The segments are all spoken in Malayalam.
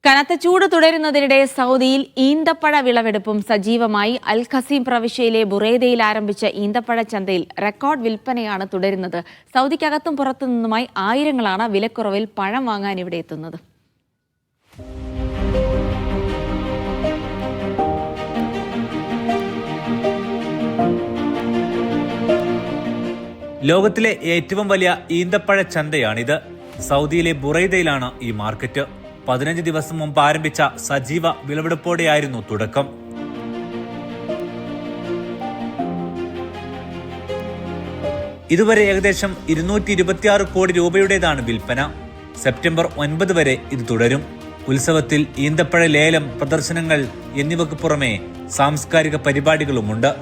കനത്ത ചൂട് തുടരുന്നതിനിടെ സൗദിയിൽ ഈന്തപ്പഴ വിളവെടുപ്പും സജീവമായി. അൽ ഖസീം പ്രവിശ്യയിലെ ബുറൈദയിൽ ആരംഭിച്ച ഈന്തപ്പഴ ചന്തയിൽ റെക്കോർഡ് വിൽപ്പനയാണ് തുടരുന്നത്. സൗദിക്കകത്തും പുറത്തു നിന്നുമായി ആയിരങ്ങളാണ് വിലക്കുറവിൽ പഴം വാങ്ങാൻ ഇവിടെ എത്തുന്നത്. ലോകത്തിലെ ഏറ്റവും വലിയ ഈന്തപ്പഴ ചന്തയാണിത്. സൗദിയിലെ ബുറൈദയിലാണ് ഈ മാർക്കറ്റ്. 15 ദിവസം മുമ്പ് ആരംഭിച്ച സജീവ വിളവെടുപ്പോടെയായിരുന്നു തുടക്കം. ഇതുവരെ ഏകദേശം 226 കോടി രൂപയുടേതാണ് വിൽപ്പന. സെപ്റ്റംബർ 9 വരെ ഇത് തുടരും. ഉത്സവത്തിൽ ഈന്തപ്പഴ ലേലം, പ്രദർശനങ്ങൾ എന്നിവയ്ക്ക് പുറമെ സാംസ്കാരിക പരിപാടികളുമുണ്ട്.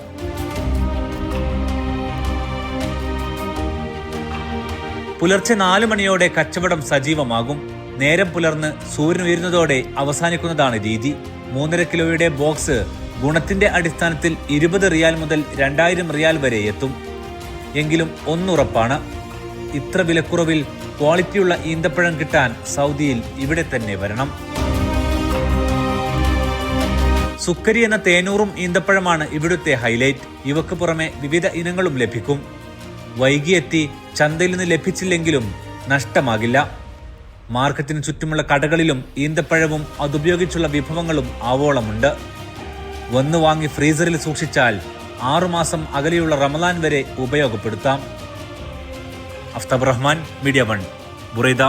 പുലർച്ചെ 4 മണിയോടെ കച്ചവടം സജീവമാകും. നേരം പുലർന്ന് സൂര്യൻ ഉയരുന്നതോടെ അവസാനിക്കുന്നതാണ് രീതി. 3.5 കിലോയുടെ ബോക്സ് ഗുണത്തിന്റെ അടിസ്ഥാനത്തിൽ 20 റിയാൽ മുതൽ 2000 റിയാൽ വരെ എത്തും. എങ്കിലും ഒന്നുറപ്പാണ്, ഇത്ര വിലക്കുറവിൽ ക്വാളിറ്റിയുള്ള ഈന്തപ്പഴം കിട്ടാൻ സൗദിയിൽ ഇവിടെ തന്നെ വരണം. സുക്കരി എന്ന തേനൂറും ഈന്തപ്പഴമാണ് ഇവിടുത്തെ ഹൈലൈറ്റ്. ഇവക്ക് പുറമെ വിവിധ ഇനങ്ങളും ലഭിക്കും. വൈകിയെത്തി ചന്തയിൽ നിന്ന് ലഭിച്ചില്ലെങ്കിലും നഷ്ടമാകില്ല. മാർക്കറ്റിന് ചുറ്റുമുള്ള കടകളിലും ഈന്തപ്പഴവും അതുപയോഗിച്ചുള്ള വിഭവങ്ങളും ആവോളമുണ്ട്. വന്നു വാങ്ങി ഫ്രീസറിൽ സൂക്ഷിച്ചാൽ 6 മാസം അകലെയുള്ള റമദാൻ വരെ ഉപയോഗപ്പെടുത്താം. Aftab Rahman, media 1, Buraidah.